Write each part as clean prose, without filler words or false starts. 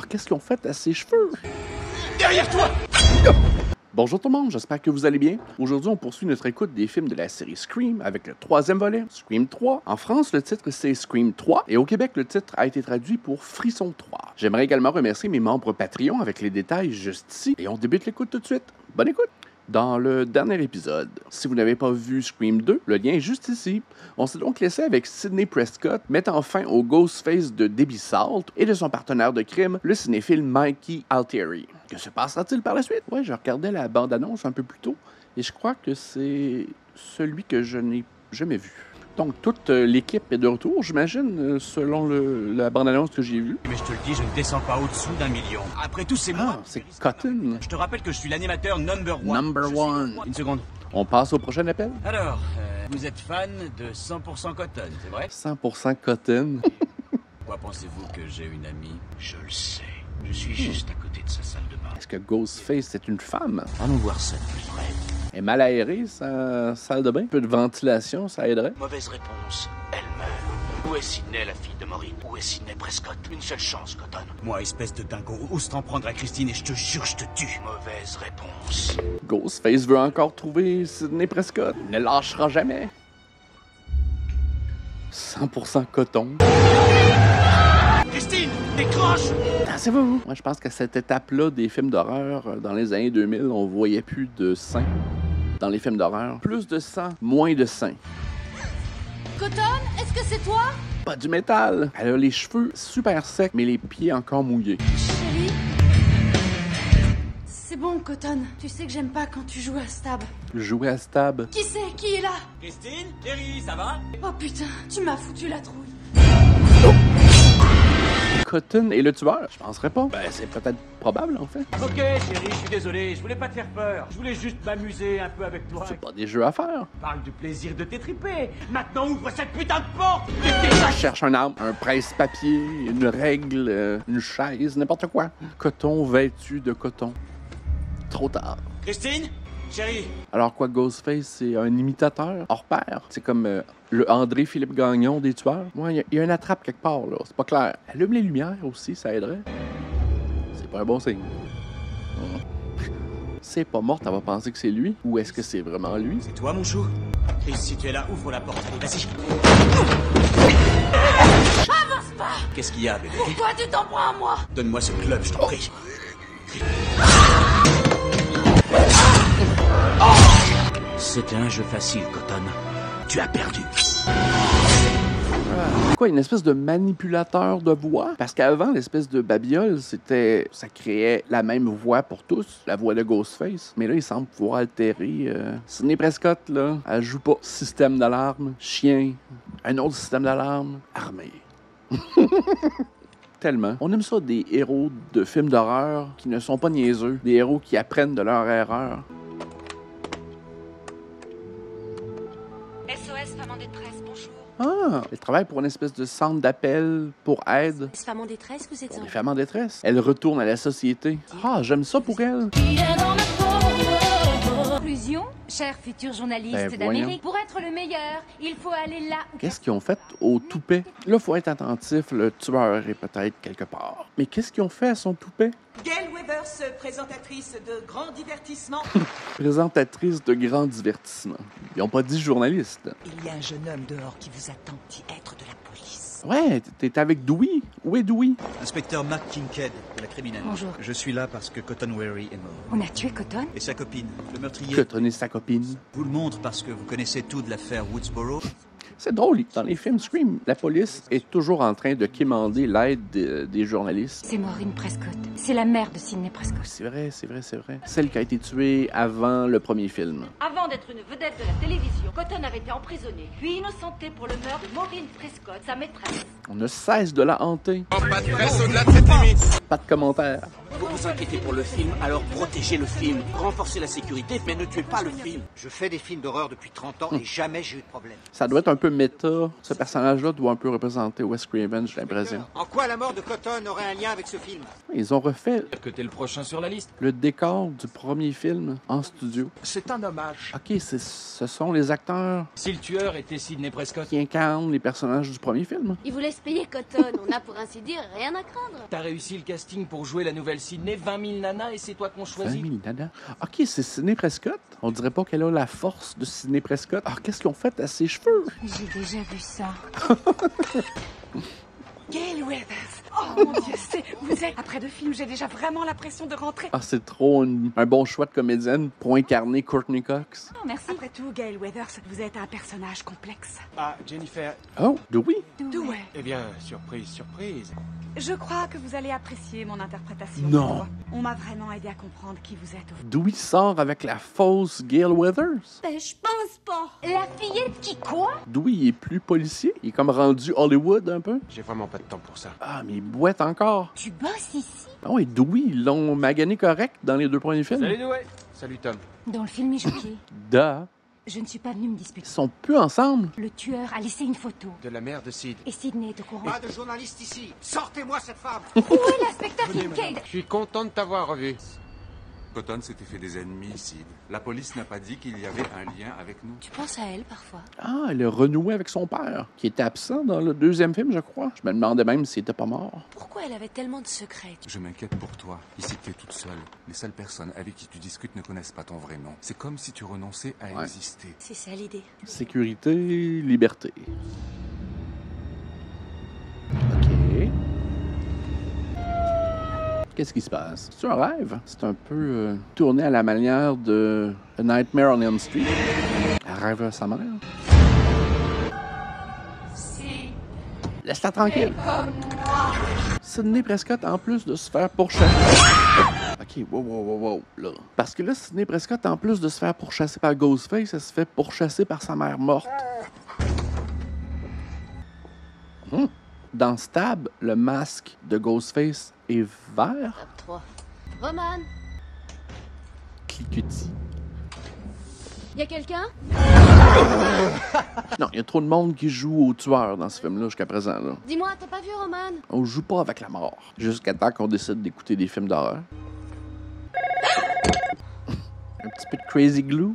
qu'est-ce qu'ils ont fait à ses cheveux? Derrière toi! Bonjour tout le monde, j'espère que vous allez bien. Aujourd'hui, on poursuit notre écoute des films de la série Scream avec le troisième volet, Scream 3. En France, le titre c'est Scream 3 et au Québec, le titre a été traduit pour Frisson 3. J'aimerais également remercier mes membres Patreon avec les détails juste ici et on débute l'écoute tout de suite. Bonne écoute! Dans le dernier épisode, si vous n'avez pas vu Scream 2, le lien est juste ici. On s'est donc laissé avec Sidney Prescott mettant fin au Ghostface de Debbie Salt et de son partenaire de crime, le cinéphile Mikey Altieri. Que se passera-t-il par la suite? Ouais, je regardais la bande-annonce un peu plus tôt et je crois que c'est celui que je n'ai jamais vu. Donc, toute l'équipe est de retour, j'imagine, selon la bande-annonce que j'ai vue. Mais je te le dis, je ne descends pas au-dessous d'1 million. Après tout, c'est moi. Ah, c'est Cotton. Je te rappelle que je suis l'animateur number one. Number one. Une seconde. On passe au prochain appel? Alors, vous êtes fan de 100% Cotton, c'est vrai? 100% Cotton. Pourquoi pensez-vous que j'ai une amie? Je le sais. Je suis juste à côté de sa salle de bain. Est-ce que Ghostface est une femme? Allons voir ça de plus près. Elle est mal aérée, sa salle de bain? Un peu de ventilation, ça aiderait? Mauvaise réponse. Elle meurt. Où est Sidney, la fille de Maureen? Où est Sidney Prescott? Une seule chance, Cotton. Moi, espèce de dingo, ose t'en prendre à Christine et je te jure, je te tue. Mauvaise réponse. Ghostface veut encore trouver Sidney Prescott. Il ne lâchera jamais. 100% coton. Christine, décroche! C'est vous. Moi, je pense qu'à cette étape-là des films d'horreur, dans les années 2000, on voyait plus de sang dans les films d'horreur. Plus de sang, moins de sang. Cotton, est-ce que c'est toi? Pas du métal. Elle a les cheveux super secs, mais les pieds encore mouillés. Chérie? C'est bon, Cotton. Tu sais que j'aime pas quand tu joues à Stab. Jouer à Stab. Qui c'est? Qui est là? Christine? Terry, ça va? Oh putain, tu m'as foutu la trouille. Cotton et le tueur? Je penserais pas. Ben, c'est peut-être probable, en fait. Ok, chérie, je suis désolé, je voulais pas te faire peur. Je voulais juste m'amuser un peu avec toi. C'est pas des jeux à faire. Parle du plaisir de t'étriper. Maintenant, ouvre cette putain de porte! Je cherche un arbre, un presse-papier, une règle, une chaise, n'importe quoi. Coton vêtu de coton. Trop tard. Christine? Chérie? Alors quoi, Ghostface, c'est un imitateur hors pair? C'est comme le André-Philippe Gagnon des tueurs? Ouais, il y a une attrape quelque part, là. C'est pas clair. Allume les lumières aussi, ça aiderait. C'est pas un bon signe. C'est pas morte, elle va penser que c'est lui? Ou est-ce que c'est vraiment lui? C'est toi, mon chou? Chris, si tu es là, ouvre la porte. Vas-y. Avance pas! Qu'est-ce qu'il y a, bébé? Pourquoi tu t'en prends à moi? Donne-moi ce club, je t'en prie. C'était un jeu facile, Cotton. Tu as perdu. Quoi, une espèce de manipulateur de voix? Parce qu'avant, l'espèce de babiole, ça créait la même voix pour tous, la voix de Ghostface. Mais là, il semble pouvoir altérer. Sidney Prescott, là, elle joue pas. Système d'alarme, chien, un autre système d'alarme, armée. Tellement. On aime ça des héros de films d'horreur qui ne sont pas niaiseux, des héros qui apprennent de leurs erreurs. SOS Femme en détresse, bonjour. Ah, elle travaille pour une espèce de centre d'appel pour aide Femme en détresse, vous êtes pour les femmes en détresse. Elle retourne à la société. Ah, j'aime ça pour elle. Conclusion, cher futur journaliste Ben, voyons. d'Amérique, pour être le meilleur, il faut aller là où... Qu'est-ce qu'ils ont fait au toupet? Là, faut être attentif, le tueur est peut-être quelque part. Mais qu'est-ce qu'ils ont fait à son toupet? Gail Weathers, présentatrice de Grand Divertissement. Présentatrice de grands divertissements. Ils ont pas dit journaliste. Il y a un jeune homme dehors qui vous attend, petit être de la police. Ouais, t'es avec Dewey. Où est Dewey? Inspecteur Mark Kincaid, de la criminelle. Bonjour. Je suis là parce que Cotton Weary est mort. On a tué Cotton? Et sa copine, le meurtrier. Cotton et sa copine. Vous le montre parce que vous connaissez tout de l'affaire Woodsboro. C'est drôle, dans les films Scream, la police est toujours en train de quémander l'aide des journalistes. C'est Maureen Prescott. C'est la mère de Sidney Prescott. C'est vrai, c'est vrai, c'est vrai. Celle qui a été tuée avant le premier film. Avant d'être une vedette de la télévision, Cotton avait été emprisonnée, puis innocentée pour le meurtre de Maureen Prescott, sa maîtresse. On ne cesse de la hanter. Pas de presse au-delà de cette limite. Pas de commentaires. Vous vous inquiétez pour le film, alors protégez le film. Renforcez la sécurité, mais ne tuez pas le film. Je fais des films d'horreur depuis 30 ans et jamais j'ai eu de problème. Ça doit être un peu méta. Ce personnage-là doit un peu représenter Wes Craven, j'ai l'impression. En quoi la mort de Cotton aurait un lien avec ce film? Ils ont refait Que t'es le prochain sur la liste. le décor du premier film en studio. C'est un hommage. Ok, ce sont les acteurs Si le tueur était Sidney Prescott, qui incarnent les personnages du premier film. Ils vous laissent payer Cotton. On a pour ainsi dire rien à craindre. t'as réussi le casting pour jouer la nouvelle Sidney, 20 000 nanas et c'est toi qu'on 20 choisit. 000 nanas. Ok, c'est Sidney Prescott. On dirait pas qu'elle a la force de Sidney Prescott. Alors, qu'est-ce qu'ils ont fait à ses cheveux? J'ai déjà vu ça. Gail Weathers. Oh mon Dieu, vous êtes... Après 2 films, j'ai déjà vraiment l'impression de rentrer. Ah, c'est trop un bon choix de comédienne pour incarner Courtney Cox. Oh, merci. Après tout, Gail Weathers, vous êtes un personnage complexe. Ah, Jennifer. Oh, oui. Ouais. Eh bien, surprise, surprise. Je crois que vous allez apprécier mon interprétation. Non. On m'a vraiment aidé à comprendre qui vous êtes. D'où il sort avec la fausse Gail Weathers? Ben, je pense pas. La fillette qui quoi? D'où il est plus policier? Il est comme rendu Hollywood un peu? J'ai vraiment pas de temps pour ça. Ah, mais il boite encore. Tu bosses ici? Ah oui, Dewey, ils l'ont magané correct dans les 2 premiers films. Salut Dewey. Salut Tom. Dans le film Michouki. Da. Je ne suis pas venue me Ils disputer. sont plus ensemble. Le tueur a laissé une photo. De la mère de Sid. Et Sidney est au courant. Pas de journaliste ici. Sortez-moi cette femme. Où est l'inspecteur Kincaid? Je suis content de t'avoir revu. Cotton s'était fait des ennemis, Sid. La police n'a pas dit qu'il y avait un lien avec nous. Tu penses à elle parfois? Ah, elle a renoué avec son père, qui était absent dans le 2e film, je crois. Je me demandais même s'il était pas mort. Pourquoi elle avait tellement de secrets? Je m'inquiète pour toi. Ici, tu es toute seule. Les seules personnes avec qui tu discutes ne connaissent pas ton vrai nom. C'est comme si tu renonçais à Ouais. exister. C'est ça l'idée. Sécurité, liberté. OK. Qu'est-ce qui se passe? C'est un rêve? C'est un peu tourné à la manière de A Nightmare on Elm Street. Elle rêve à sa mère. Laisse-la tranquille. Sidney Prescott, en plus de se faire pourchasser... OK, wow, là. Parce que là, Sidney Prescott, en plus de se faire pourchasser par Ghostface, elle se fait pourchasser par sa mère morte. Dans Stab, le masque de Ghostface est vert. Top 3. Roman, Clicuti. y a quelqu'un? Non, il y a trop de monde qui joue au tueur dans ce film-là jusqu'à présent. Là. Dis-moi, t'as pas vu Roman? On joue pas avec la mort. Jusqu'à temps qu'on décide d'écouter des films d'horreur. Un petit peu de Crazy Glue.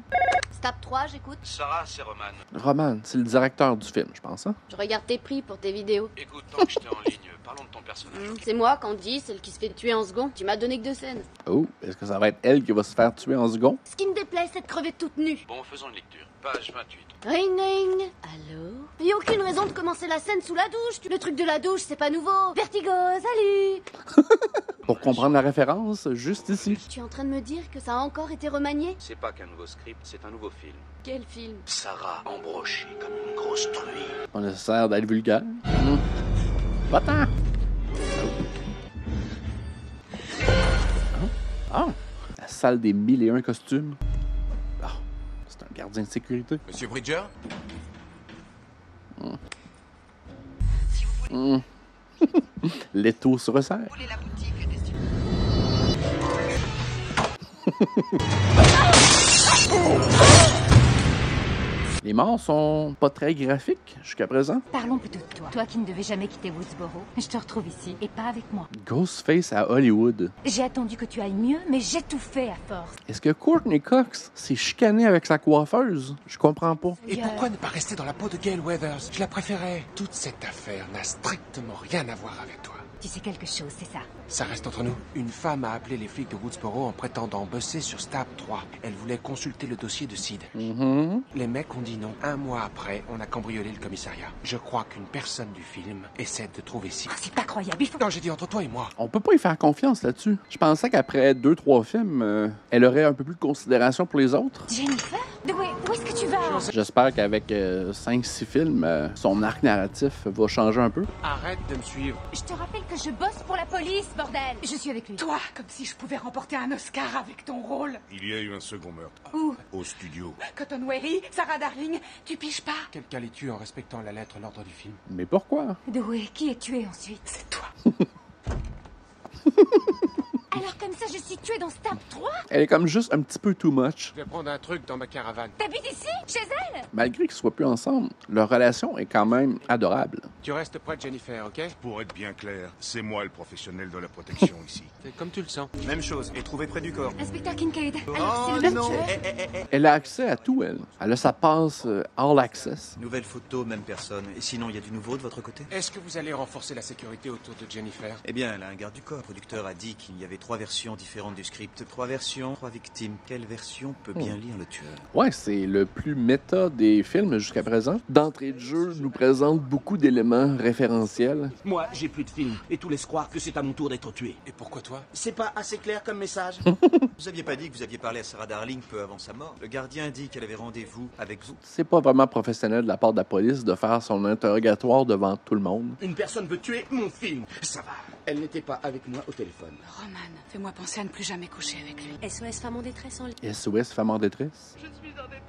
Stab 3, j'écoute. Sarah, c'est Roman. Roman, c'est le directeur du film, je pense. Hein? Je regarde tes prix pour tes vidéos. Écoute, tant que j'étais en ligne, parlons de ton personnage. C'est moi, Candy, celle qui se fait tuer en second. Tu m'as donné que 2 scènes. Oh, est-ce que ça va être elle qui va se faire tuer en second? Ce qui me déplaît, c'est de crever toute nue. Bon, faisons une lecture. Page 28. Ring ring. Allô? Y a aucune raison de commencer la scène sous la douche. Le truc de la douche, c'est pas nouveau. Vertigo, salut! Pour comprendre la référence, juste ici. Tu es en train de me dire que ça a encore été remanié? C'est pas qu'un nouveau script, c'est un nouveau film. Quel film? Sarah embrochée comme une grosse truie. Pas nécessaire d'être vulgaire. Pas tant. Ah, la salle des 1001 costumes. Ah, c'est un gardien de sécurité. Monsieur Bridger? L'étau se resserre. Les morts sont pas très graphiques jusqu'à présent. Parlons plutôt de toi. Toi qui ne devais jamais quitter Woodsboro. Je te retrouve ici, et pas avec moi. Ghostface à Hollywood. J'ai attendu que tu ailles mieux, mais j'ai tout fait à force. Est-ce que Courtney Cox s'est chicanée avec sa coiffeuse? Je comprends pas. Et pourquoi ne pas rester dans la peau de Gail Weathers? Je la préférais. Toute cette affaire n'a strictement rien à voir avec toi. Tu sais quelque chose, c'est ça. Ça reste entre nous. Une femme a appelé les flics de Woodsboro en prétendant bosser sur Stab 3. Elle voulait consulter le dossier de Sid. Les mecs ont dit non. 1 mois après, on a cambriolé le commissariat. Je crois qu'une personne du film essaie de trouver Sid. Ah, c'est pas croyable, il faut... Non, j'ai dit entre toi et moi. On peut pas y faire confiance là-dessus. Je pensais qu'après 2-3 films, elle aurait un peu plus de considération pour les autres. Jennifer? Où est-ce que tu vas? J'espère qu'avec 5-6 films, son arc narratif va changer un peu. Arrête de me suivre. Je te rappelle que je bosse pour la police, bordel. Je suis avec lui. Toi, comme si je pouvais remporter un Oscar avec ton rôle. Il y a eu un second meurtre. Où? Au studio. Cotton Weary, Sarah Darling, tu piges pas? Quelqu'un les tue en respectant la lettre, l'ordre du film. Mais pourquoi? Dewey, qui est tué ensuite? C'est toi. Alors ça je suis tuée dans Stab 3? Elle est comme juste un petit peu too much. Je vais prendre un truc dans ma caravane. T'habites ici? Chez elle? Malgré qu'ils soient plus ensemble, leur relation est quand même adorable. Tu restes près de Jennifer, ok? Pour être bien clair, c'est moi le professionnel de la protection ici. C'est comme tu le sens. Même chose, et trouvé près du corps. Inspecteur Kincaid. Alors c'est le non. tueur? Elle a accès à tout, elle. Elle a sa passe All Access. Nouvelle photo, même personne. Et sinon, il y a du nouveau de votre côté? Est-ce que vous allez renforcer la sécurité autour de Jennifer? Eh bien, elle a un garde du corps. Le producteur a dit qu'il y avait 3 versions différentes du script. 3 versions, 3 victimes. Quelle version peut bien lire le tueur? Ouais, c'est le plus méta des films jusqu'à présent. D'entrée de jeu, nous présente beaucoup d'éléments référentiels. Moi, j'ai plus de films, et tout laisse croire que c'est à mon tour d'être tué. Et pourquoi toi? C'est pas assez clair comme message? Vous aviez pas dit que vous aviez parlé à Sarah Darling peu avant sa mort? Le gardien dit qu'elle avait rendez-vous avec vous. C'est pas vraiment professionnel de la part de la police de faire son interrogatoire devant tout le monde. Une personne veut tuer mon film. Ça va. Elle n'était pas avec moi au téléphone. Roman, fais-moi penser à ne plus jamais coucher avec lui. SOS femme en détresse en ligne. SOS femme en détresse. Je suis en détresse.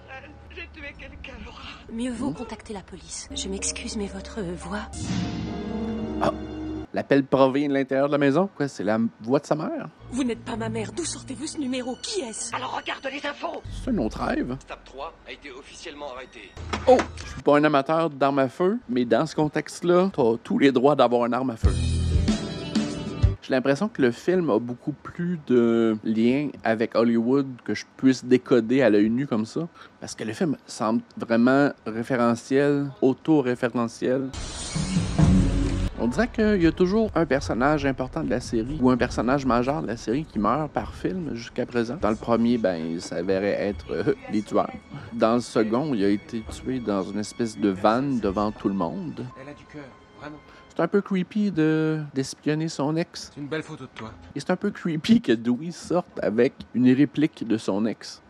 J'ai tué quelqu'un, Laura. Mieux vaut contacter la police. Je m'excuse, mais votre voix... Ah! L'appel provient de l'intérieur de la maison? Quoi, c'est la voix de sa mère? Vous n'êtes pas ma mère. D'où sortez-vous ce numéro? Qui est-ce? Alors regarde les infos. C'est un autre rêve. Stab 3 a été officiellement arrêté. Oh! Je suis pas un amateur d'armes à feu, mais dans ce contexte-là, t'as tous les droits d'avoir une arme à feu. J'ai l'impression que le film a beaucoup plus de liens avec Hollywood que je puisse décoder à l'œil nu comme ça. Parce que le film semble vraiment référentiel, auto-référentiel. On dirait qu'il y a toujours un personnage important de la série ou un personnage majeur de la série qui meurt par film jusqu'à présent. Dans le premier, ben, il s'avérait être les tueurs. Dans le second, il a été tué dans une espèce de vanne devant tout le monde. Elle a du cœur, vraiment. C'est un peu creepy d'espionner son ex. C'est une belle photo de toi. Et c'est un peu creepy que Dewey sorte avec une réplique de son ex.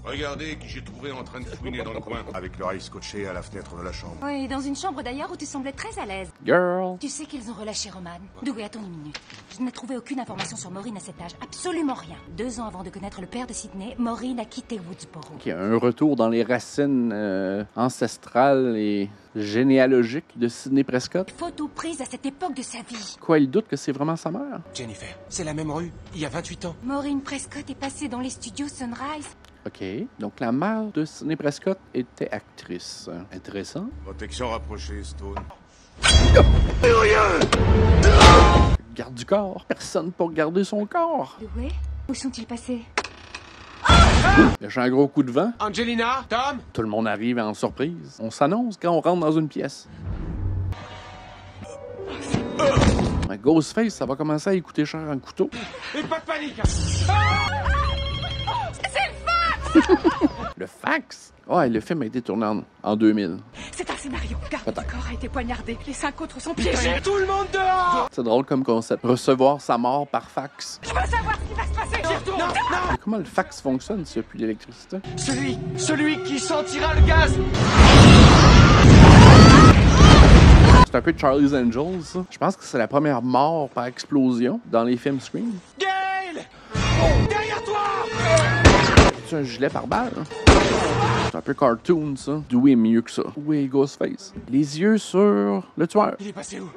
Regardez qui j'ai trouvé en train de fouiner dans le coin, avec l'oreille scotchée à la fenêtre de la chambre. Oui, dans une chambre d'ailleurs où tu semblais très à l'aise. Girl! Tu sais qu'ils ont relâché Roman. Dewey, attends une minute. Je n'ai trouvé aucune information sur Maureen à cet âge. Absolument rien. 2 ans avant de connaître le père de Sydney, Maureen a quitté Woodsboro. Qui a un retour dans les racines ancestrales et généalogiques de Sidney Prescott. Photo prise à cette époque de sa vie. Quoi, il doute que c'est vraiment sa mère? Jennifer, c'est la même rue, il y a 28 ans. Maureen Prescott est passée dans les studios Sunrise. OK. Donc, la mère de Sidney Prescott était actrice. Intéressant. Protection rapprochée, Stone. Garde du corps. Personne pour garder son corps. Dewey, où sont-ils passés? Il y a un gros coup de vent. Angelina, Tom! Tout le monde arrive en surprise. On s'annonce quand on rentre dans une pièce. Ghostface, ça va commencer à y coûter cher un couteau. Et pas de panique! Le fax? Ouais, le film a été tourné en 2000. C'est un scénario. Garde du Peut-être. corps a été poignardé. Les 5 autres sont piégés. Tout le monde dehors! C'est drôle comme concept. Recevoir sa mort par fax. Je veux savoir ce qui va se passer. J'y retourne. Mais comment le fax fonctionne s'il n'y a plus d'électricité? Celui qui sentira le gaz! C'est un peu Charlie's Angels, ça. Je pense que c'est la première mort par explosion dans les films Scream. Gail! Derrière toi! C'est un gilet par balle. Hein? C'est un peu cartoon, ça. Dewey est mieux que ça. Où est Ghostface? Les yeux sur le tueur. Il est passé où?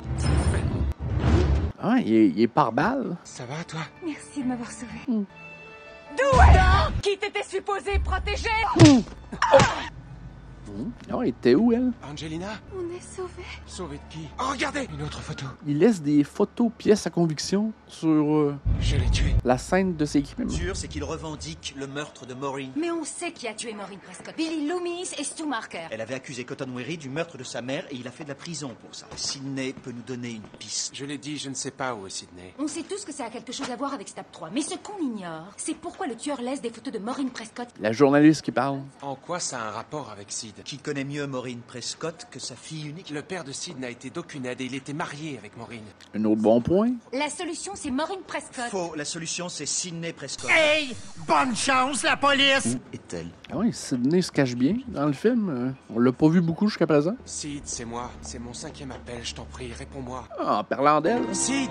Ah, il est par balle. Ça va, toi? Merci de m'avoir sauvé. Dewey! Qui t'était supposé protéger? Ah, elle était où, elle? Angelina? On est sauvés. Sauvé de qui? Oh, regardez! Une autre photo. Il laisse des photos pièces à conviction sur Je l'ai tué. la scène de ses crimes. Sûr, c'est qu'il revendique le meurtre de Maureen. Mais on sait qui a tué Maureen Prescott. Billy Loomis et Stu Marker. Elle avait accusé Cotton Weary du meurtre de sa mère et il a fait de la prison pour ça. Sidney peut nous donner une piste. Je l'ai dit, je ne sais pas où est Sidney. On sait tous que ça a quelque chose à voir avec Stab 3. Mais ce qu'on ignore, c'est pourquoi le tueur laisse des photos de Maureen Prescott. La journaliste qui parle. En quoi ça a un rapport avec Sid? Qui connaît mieux Maureen Prescott que sa fille unique? Le père de Sid n'a été d'aucune aide et il était marié avec Maureen. Un autre bon point. La solution, c'est Maureen Prescott. Faux, la solution c'est Sidney Prescott. Hey! Bonne chance, la police! Où est-elle? Ah oui, Sidney se cache bien dans le film. On l'a pas vu beaucoup jusqu'à présent. Sid, c'est moi. C'est mon 5e appel, je t'en prie, réponds-moi. Ah, en parlant d'elle, Sid!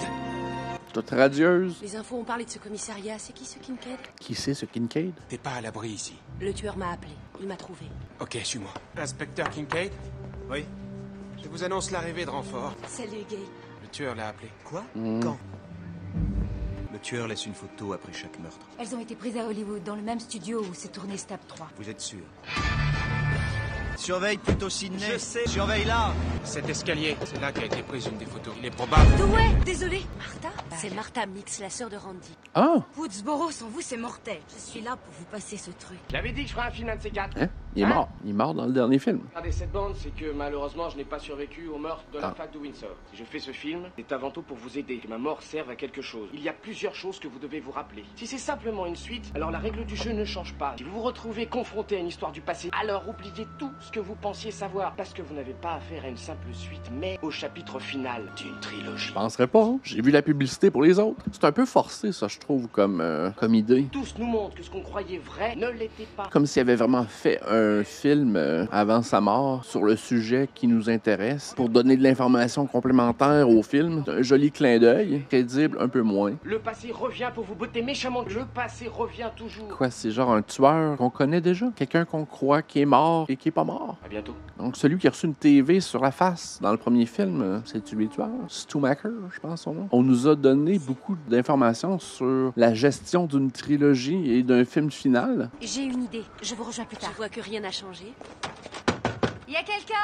toute radieuse. Les infos ont parlé de ce commissariat. C'est qui ce Kincaid? Qui c'est ce Kincaid? T'es pas à l'abri ici. Le tueur m'a appelé. Il m'a trouvé. Ok, suis-moi. Inspecteur Kincaid? Oui. Je vous annonce l'arrivée de renfort. Salut, Gail. Le tueur l'a appelé. Quoi? Hmm. Quand? Le Le tueur laisse une photo après chaque meurtre. Elles ont été prises à Hollywood, dans le même studio où s'est tourné Stab 3. Vous êtes sûr? Surveille plutôt Sydney. Je sais. Surveille là. Cet escalier, c'est là qu'a été prise une des photos. Il est probable. Ouais, désolé. Martha? C'est Martha Mix, la sœur de Randy. Ah! Woodsboro, sans vous, c'est mortel. Je suis là pour vous passer ce truc. J'avais dit que je ferais un film un de ces quatre. Hein? Il est mort. Il est mort dans le dernier film. Regardez, cette bande, c'est que malheureusement, je n'ai pas survécu au meurtre de la fac de Windsor. Si je fais ce film, c'est avant tout pour vous aider, que ma mort serve à quelque chose. Il y a plusieurs choses que vous devez vous rappeler. Si c'est simplement une suite, alors la règle du jeu ne change pas. Si vous vous retrouvez confronté à une histoire du passé, alors oubliez tout ce que vous pensiez savoir, parce que vous n'avez pas affaire à une simple suite, mais au chapitre final d'une trilogie. Je penserais pas. Hein? J'ai vu la publicité pour les autres. C'est un peu forcé, ça, je trouve, comme idée. Tous nous montrent que ce qu'on croyait vrai ne l'était pas. Comme s'il avait vraiment fait un film avant sa mort sur le sujet qui nous intéresse pour donner de l'information complémentaire au film. C'est un joli clin d'œil, crédible un peu moins. Le passé revient pour vous botter méchamment. Le passé revient toujours. Quoi, c'est genre un tueur qu'on connaît déjà? Quelqu'un qu'on croit qui est mort et qui est pas mort? À bientôt. Donc celui qui a reçu une TV sur la face dans le premier film, c'est-tu le tueur? Stumacher, je pense son nom. On nous a donné beaucoup d'informations sur la gestion d'une trilogie et d'un film final. J'ai une idée. Je vous rejoins plus tard. Je vois que rien n'a changé. Y a quelqu'un?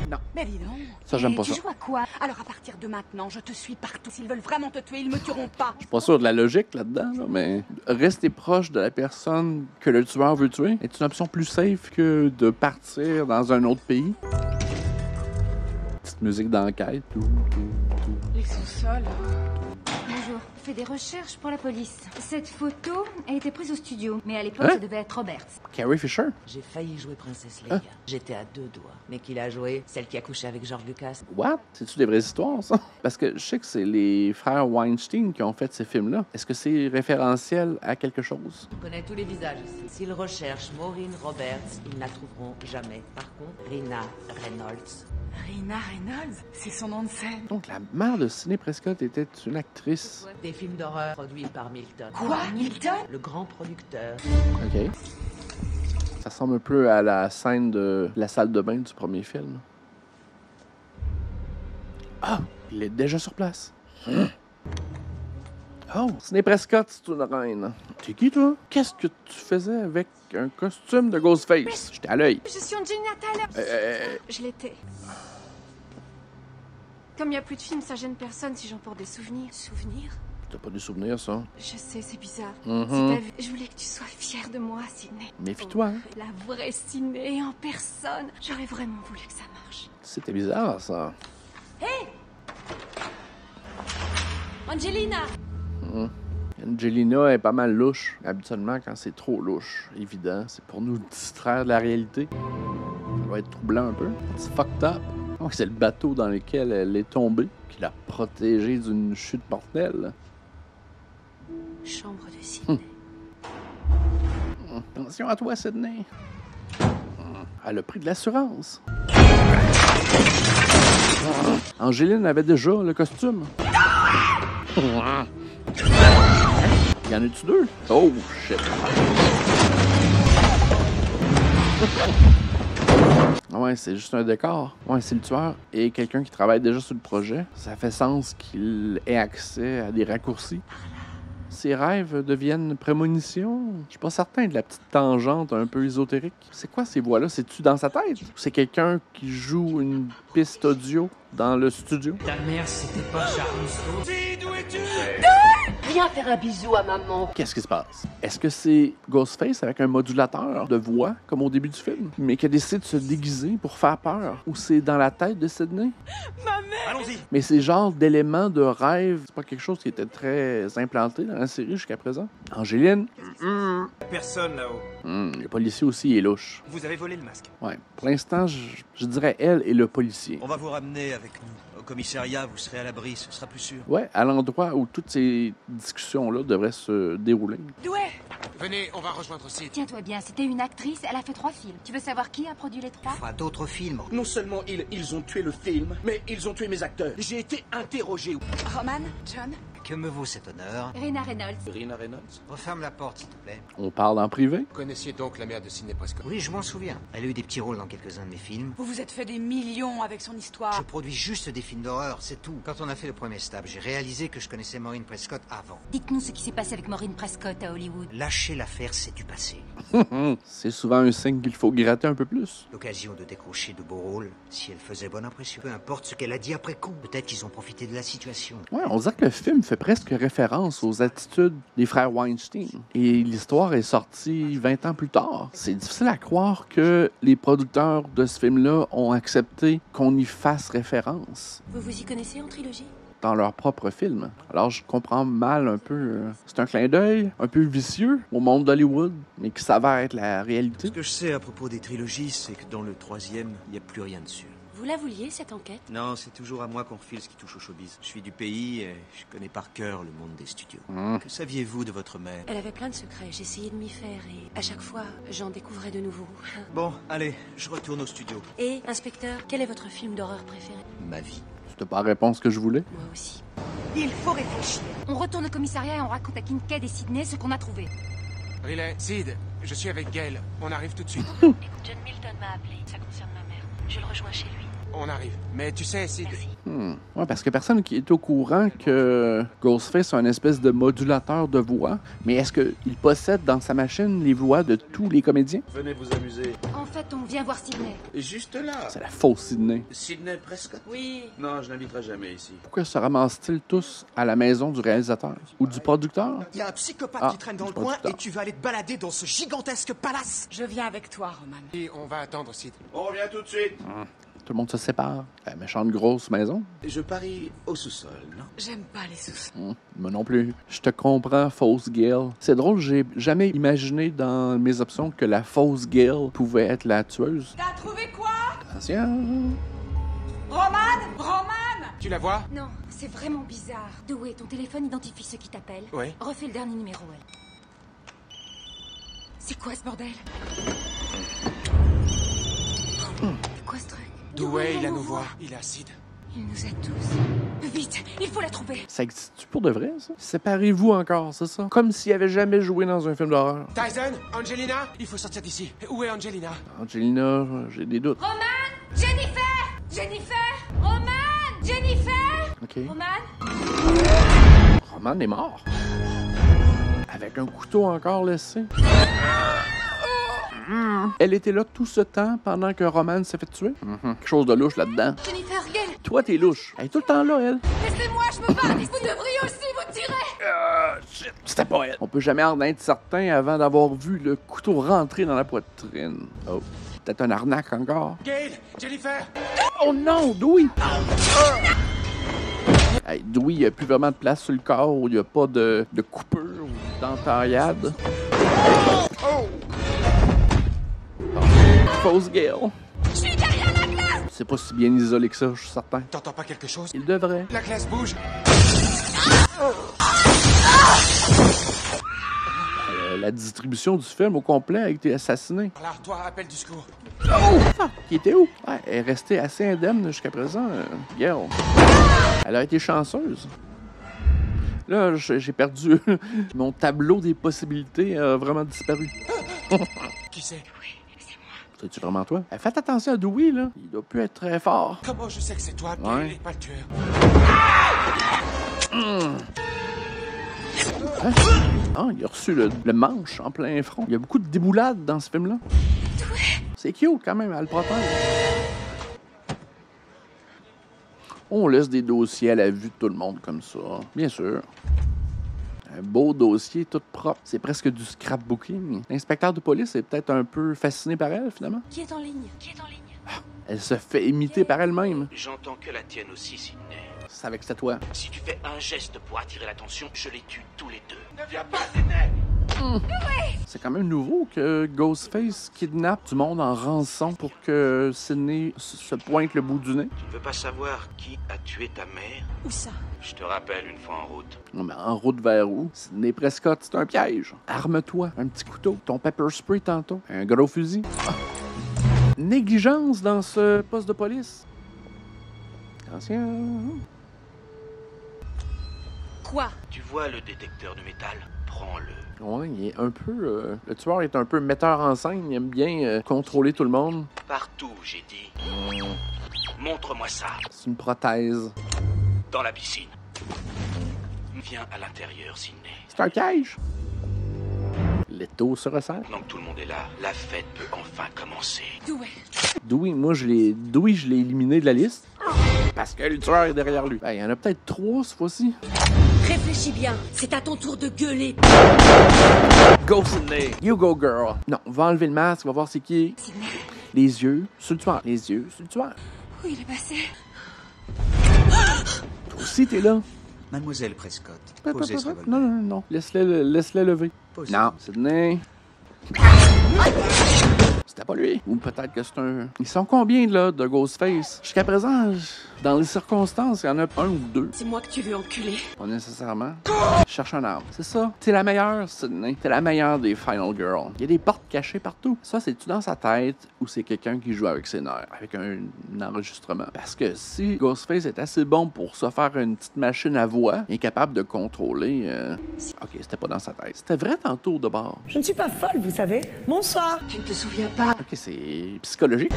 Non. Mais dis donc. Ça, j'aime pas ça. Tu joues à quoi? Alors à partir de maintenant, je te suis partout. S'ils veulent vraiment te tuer, ils me tueront pas. Je suis pas sûr de la logique là-dedans, là, mais rester proche de la personne que le tueur veut tuer est une option plus safe que de partir dans un autre pays. Petite musique d'enquête. Les sous-sols. Bonjour. Je fais des recherches pour la police. Cette photo a été prise au studio, mais à l'époque, ça devait être Roberts. Carrie Fisher? J'ai failli jouer Princesse Leia. J'étais à 2 doigts. Mais qui l'a joué? Celle qui a couché avec George Lucas. What? C'est-tu des vraies histoires, ça? Parce que je sais que c'est les frères Weinstein qui ont fait ces films-là. Est-ce que c'est référentiel à quelque chose? Je connais tous les visages ici. S'ils recherchent Maureen Roberts, ils ne la trouveront jamais. Par contre, Rina Reynolds. Rina Reynolds? C'est son nom de scène. Donc la mère de Sidney Prescott était une actrice. Des films d'horreur produits par Milton. Quoi? Milton? Le grand producteur. OK. Ça ressemble un peu à la scène de la salle de bain du premier film. Ah! Il est déjà sur place. Oh! Sidney Prescott, c'est une reine. T'es qui, toi? Qu'est-ce que tu faisais avec un costume de Ghostface? J'étais à l'œil. Je suis Angelina Tyler. Je l'étais. Comme il n'y a plus de films, ça gêne personne si j'emporte des souvenirs. Souvenirs? T'as pas de souvenirs, ça? Je sais, c'est bizarre. Mm-hmm. Si t'as vu, je voulais que tu sois fière de moi, Sydney. Méfie-toi, hein? La vraie Sydney en personne. J'aurais vraiment voulu que ça marche. C'était bizarre, ça. Hey! Angelina! Angelina est pas mal louche. Habituellement, quand c'est trop louche, évident, c'est pour nous distraire de la réalité. Ça va être troublant un peu. C'est fucked up. Donc, c'est le bateau dans lequel elle est tombée qui l'a protégée d'une chute mortelle. Chambre de Sydney. Attention à toi, Sydney. Elle a pris de l'assurance. Angéline avait déjà le costume. Y en a-tu deux? Oh, shit. Ouais, c'est juste un décor. Ouais, c'est le tueur et quelqu'un qui travaille déjà sur le projet. Ça fait sens qu'il ait accès à des raccourcis. Ses rêves deviennent prémonitions. Je suis pas certain de la petite tangente un peu ésotérique. C'est quoi ces voix-là? C'est-tu dans sa tête? C'est quelqu'un qui joue une piste audio dans le studio? Ta mère, c'était pas Charles. Sid, où es-tu? Viens faire un bisou à maman. Qu'est-ce qui se passe? Est-ce que c'est Ghostface avec un modulateur de voix, comme au début du film, mais qui a décidé de se déguiser pour faire peur? Ou c'est dans la tête de Sydney? Ma mère! Allons-y! Mais ces genres d'éléments de rêve, c'est pas quelque chose qui était très implanté dans la série jusqu'à présent. Angéline? Personne là-haut. Le policier aussi est louche. Vous avez volé le masque. Ouais. Pour l'instant, je dirais elle et le policier. On va vous ramener avec nous. Au commissariat, vous serez à l'abri, ce sera plus sûr. Ouais, à l'endroit où toutes ces discussions-là devraient se dérouler. Ouais! Venez, on va rejoindre Sid. Tiens-toi bien, c'était une actrice, elle a fait 3 films. Tu veux savoir qui a produit les 3? Fera d'autres films. Non seulement ils ont tué le film, mais ils ont tué mes acteurs. J'ai été interrogé. Roman? John? Que me vaut cet honneur? Rina Reynolds. Rina Reynolds? Referme la porte, s'il te plaît. On parle en privé? Vous connaissiez donc la mère de Sidney Prescott? Oui, je m'en souviens. Elle a eu des petits rôles dans quelques-uns de mes films. Vous vous êtes fait des millions avec son histoire. Je produis juste des films d'horreur, c'est tout. Quand on a fait le premier stab, j'ai réalisé que je connaissais Maureen Prescott avant. Dites-nous ce qui s'est passé avec Maureen Prescott à Hollywood. Lâcher l'affaire, c'est du passé. C'est souvent un signe qu'il faut gratter un peu plus. L'occasion de décrocher de beaux rôles, si elle faisait bonne impression. Peu importe ce qu'elle a dit après coup. Peut-être qu'ils ont profité de la situation. Ouais, on dirait que le film fait presque référence aux attitudes des frères Weinstein. Et l'histoire est sortie 20 ans plus tard. C'est difficile à croire que les producteurs de ce film-là ont accepté qu'on y fasse référence Vous vous y connaissez en trilogie? dans leur propre film. Alors, je comprends mal un peu. C'est un clin d'œil un peu vicieux au monde d'Hollywood, mais qui s'avère être la réalité. Ce que je sais à propos des trilogies, c'est que dans le troisième, il n'y a plus rien dessus. Vous la vouliez, cette enquête? Non, c'est toujours à moi qu'on refile ce qui touche au showbiz. Je suis du pays et je connais par cœur le monde des studios. Que saviez-vous de votre mère? Elle avait plein de secrets, j'essayais de m'y faire et à chaque fois, j'en découvrais de nouveaux. Bon, allez, je retourne au studio. Et, inspecteur, quel est votre film d'horreur préféré? Ma vie. C'était pas la réponse que je voulais. Moi aussi. Il faut réfléchir. On retourne au commissariat et on raconte à Kincaid et Sidney ce qu'on a trouvé. Riley, Sid, je suis avec Gail. On arrive tout de suite. Écoute, John Milton m'a appelé. Ça concerne ma mère. Je le rejoins chez lui. On arrive. Mais tu sais, Sid... Merci. Ouais, parce que personne qui est au courant que Ghostface a une espèce de modulateur de voix. Mais est-ce qu'il possède dans sa machine les voix de tous les comédiens? Venez vous amuser. En fait, on vient voir Sidney. Juste là. C'est la fausse Sidney. Sidney Prescott? Oui. Non, je n'inviterai jamais ici. Pourquoi se ramassent-ils tous à la maison du réalisateur? Ou du producteur? Il y a un psychopathe qui traîne dans le du coin producteur. et tu vas aller te balader dans ce gigantesque palace. Je viens avec toi, Roman. Et on va attendre Sid. On revient tout de suite. Tout le monde se sépare. La méchante grosse maison. Je parie au sous-sol, non? J'aime pas les sous-sols. Moi non plus. Je te comprends, fausse Gail. C'est drôle, j'ai jamais imaginé dans mes options que la fausse Gail pouvait être la tueuse. T'as trouvé quoi? Attention. Roman? Roman? Tu la vois? Non, c'est vraiment bizarre. Dewey, ton téléphone identifie ceux qui t'appellent. Oui. Refais le dernier numéro, elle. C'est quoi ce bordel? C'est quoi ce truc? Dewey, il a nos voix. Il a Sid. Il nous aide tous. Vite, il faut la trouver. Ça existe-tu pour de vrai, ça? Séparez-vous encore, c'est ça? Comme s'il avait jamais joué dans un film d'horreur. Tyson, Angelina, il faut sortir d'ici. Où est Angelina? Angelina, j'ai des doutes. Roman! Jennifer! Jennifer! Roman! Jennifer! OK. Roman? Roman est mort. Avec un couteau encore laissé. Elle était là tout ce temps pendant que Roman s'est fait tuer. Quelque chose de louche là-dedans. Jennifer, Gail! Toi, t'es louche. Elle est tout le temps là, elle. Laissez-moi, je me bats! Vous devriez aussi vous tirer! Shit, c'était pas elle. On peut jamais en être certain avant d'avoir vu le couteau rentrer dans la poitrine. Oh. Peut-être un arnaque encore. Gail! Jennifer! Oh non, Dewey! Hey, Dewey, il n'y a plus vraiment de place sur le corps, il n'y a pas de coupure ou d'entaillade. Oh! Fausse Gail. Je suis derrière la glace! C'est pas si bien isolé que ça, je suis certain. T'entends pas quelque chose? Il devrait. La glace bouge! La distribution du film au complet a été assassinée. Alors, toi, appelle du secours. Oh! Fuck! Qui était où? Ouais, elle est restée assez indemne jusqu'à présent, Gail. Elle a été chanceuse. Là, j'ai perdu mon tableau des possibilités a vraiment disparu. Qui c'est? Oui, c'est moi. C'est-tu vraiment toi? Faites attention à Dewey, là. Il doit plus être très fort. Comment je sais que c'est toi, Ouais. Gail, et pas le tueur? Hein? Ah, il a reçu le manche en plein front. Il y a beaucoup de déboulades dans ce film-là. C'est cute, quand même, elle le protège. On laisse des dossiers à la vue de tout le monde comme ça. Bien sûr. Un beau dossier, tout propre. C'est presque du scrapbooking. L'inspecteur de police est peut-être un peu fasciné par elle, finalement. Qui est en ligne? Qui est en ligne? Elle se fait imiter par elle-même. J'entends que la tienne aussi, Sidney. Je savais que c'était toi. Si tu fais un geste pour attirer l'attention, je les tue tous les deux. Ne viens pas, Sidney! C'est quand même nouveau que Ghostface kidnappe du monde en rançon pour que Sidney se pointe le bout du nez. Tu ne veux pas savoir qui a tué ta mère? Où ça? Je te rappelle une fois en route. Non, mais en route vers où? Sidney Prescott, c'est un piège. Arme-toi. Un petit couteau. Ton pepper spray tantôt. Un gros fusil. Ah. Négligence dans ce poste de police. Attention. Quoi? Tu vois le détecteur de métal? Prends-le. Ouais, il est un peu... le tueur est un peu metteur en scène. Il aime bien contrôler tout le monde. Partout, j'ai dit. Montre-moi ça. C'est une prothèse. Dans la piscine. Viens à l'intérieur, Sidney. C'est un piège. L'étau se resserre. Maintenant que tout le monde est là, la fête peut enfin commencer. Dewey, moi, je l'ai éliminé de la liste. Parce que le tueur est derrière lui. Ben, il y en a peut-être 3 cette fois-ci. Réfléchis bien, c'est à ton tour de gueuler. Go, Sidney! You go, girl! Non, on va enlever le masque, on va voir c'est qui. Sidney. Les yeux sur le tueur. Les yeux sur le tueur. Où il est passé? Toi aussi, t'es là. Mademoiselle Prescott, posez ce revolver. Non. Laisse-le lever. Posez. Non, Sidney. C'était pas lui. Ou peut-être que c'est un... Ils sont combien, là, de Ghostface? Jusqu'à présent, dans les circonstances, il y en a 1 ou 2. C'est moi que tu veux enculer. Pas nécessairement. Cherche un arbre. C'est ça. T'es la meilleure, Sidney. T'es la meilleure des Final Girls. Il y a des portes cachées partout. Ça, c'est-tu dans sa tête ou c'est quelqu'un qui joue avec ses nerfs, avec un enregistrement? Parce que si Ghostface est assez bon pour se faire une petite machine à voix, il est capable de contrôler... Ok, c'était pas dans sa tête. C'était vrai tantôt de bord. Je ne suis pas folle, vous savez. Bonsoir. Tu ne te souviens pas? Ok, c'est psychologique.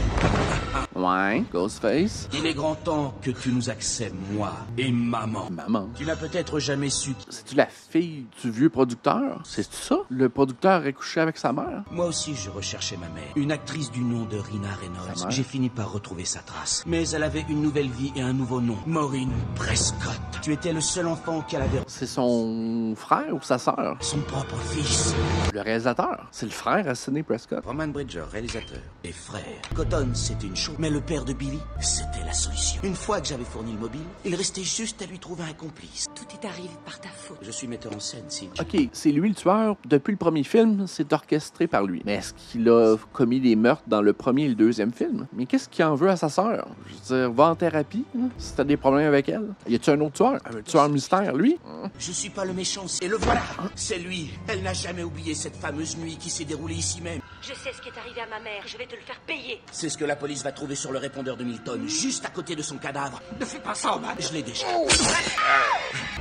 Ouais, Ghostface. Il est grand temps que tu nous acceptes, moi et maman. Maman. Tu n'as peut-être jamais su. C'est-tu la fille du vieux producteur? C'est ça? Le producteur est couché avec sa mère? Moi aussi, je recherchais ma mère. Une actrice du nom de Rina Reynolds. J'ai fini par retrouver sa trace. Mais elle avait une nouvelle vie et un nouveau nom. Maureen Prescott. Tu étais le seul enfant qu'elle avait. C'est son frère ou sa sœur? Son propre fils. Le réalisateur. C'est le frère à Sidney Prescott. Roman Bridger, réalisateur. Et frère. Cotton, c'était une chose. Mais le père de Billy, c'était la solution. Une fois que j'avais fourni le mobile, il restait juste à lui trouver un complice. Tout est arrivé par ta faute. Je suis metteur en scène, Sid. Ok, c'est lui le tueur. Depuis le premier film, c'est orchestré par lui. Mais est-ce qu'il a commis des meurtres dans le premier et le deuxième film? Mais qu'est-ce qu'il en veut à sa sœur? Je veux dire, va en thérapie, hein, si t'as des problèmes avec elle. Y a-tu un autre tueur? Un tueur mystère, lui? Je suis pas le méchant, et le voilà. C'est lui. Elle n'a jamais oublié cette fameuse nuit qui s'est déroulée ici même. Je sais ce qui est arrivé à ma mère. Je vais te le faire payer. C'est ce que la police va trouver sur le répondeur de Milton, juste à côté de son cadavre. Ne fais pas ça, Oman. Je l'ai déjà.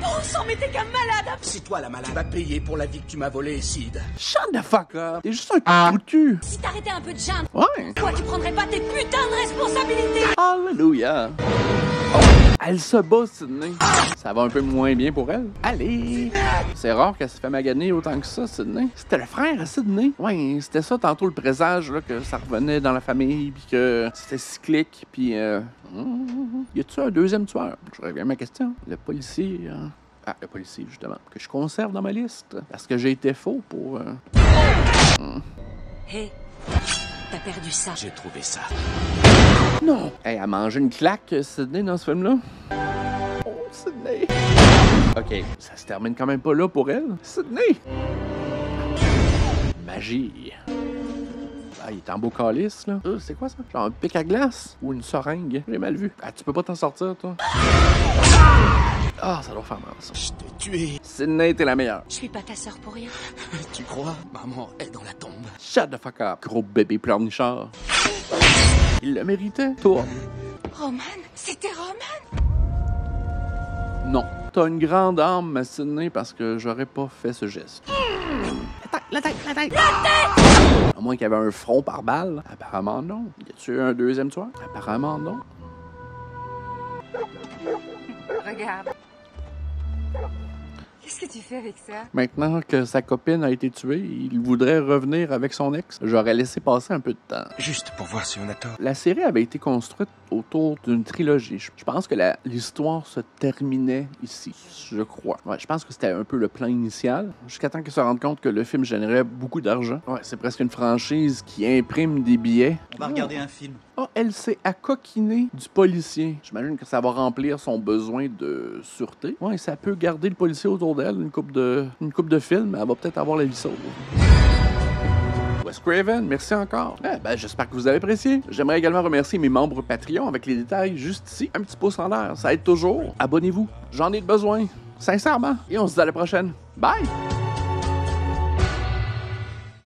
Bon sang, mais t'es qu'un malade. C'est toi la malade. Tu vas payer pour la vie que tu m'as volée, Sid. Shut the fuck up. T'es juste un coup de cul. Si t'arrêtais un peu de geindre, Ouais. toi, tu prendrais pas tes putains de responsabilités. Alléluia. Elle se bat, Sidney. Ça va un peu moins bien pour elle. Allez! C'est rare qu'elle se fait maganer autant que ça, Sidney. C'était le frère à Sidney. Ouais, c'était ça tantôt le présage, là, que ça revenait dans la famille, puis que c'était cyclique, puis... Y a-tu un deuxième tueur? Je reviens à ma question. Le policier... Ah, le policier, justement, que je conserve dans ma liste. Parce que j'ai été faux pour... Hé, t'as perdu ça. J'ai trouvé ça. Non! Hey, elle a mangé une claque, Sidney, dans ce film-là. Oh, Sidney! OK, ça se termine quand même pas là pour elle. Sidney! Magie. Ah, il est en beau calice, là. C'est quoi ça? Genre un pic à glace? Ou une seringue? J'ai mal vu. Ah, tu peux pas t'en sortir, toi? Ah, ça doit faire mal, ça. Je t'ai tué. Sidney, t'es la meilleure. Je suis pas ta sœur pour rien. Tu crois? Maman est dans la tombe. Shut the fuck up, gros bébé pleurnichard. Il le méritait, toi. Roman? C'était Roman? Non. T'as une grande âme, ma Sidney, parce que j'aurais pas fait ce geste. La tête! À moins qu'il y avait un front par balle. Apparemment, non. Y a-tu un deuxième tueur? Apparemment, non. Regarde. Qu'est-ce que tu fais avec ça? Maintenant que sa copine a été tuée, il voudrait revenir avec son ex. J'aurais laissé passer un peu de temps. Juste pour voir si on a tort. La série avait été construite autour d'une trilogie. Je pense que l'histoire se terminait ici, je crois. Ouais, je pense que c'était un peu le plan initial, jusqu'à temps qu'ils se rendent compte que le film générait beaucoup d'argent. Ouais, c'est presque une franchise qui imprime des billets. On va regarder un film. Oh, elle s'est accoquinée du policier. J'imagine que ça va remplir son besoin de sûreté. Ouais, ça peut garder le policier autour d'elle une couple de films. Elle va peut-être avoir la vie sauve. Wes Craven, merci encore. J'espère que vous avez apprécié. J'aimerais également remercier mes membres Patreon avec les détails juste ici. Un petit pouce en l'air, ça aide toujours. Abonnez-vous, j'en ai besoin. Sincèrement. Et on se dit à la prochaine. Bye!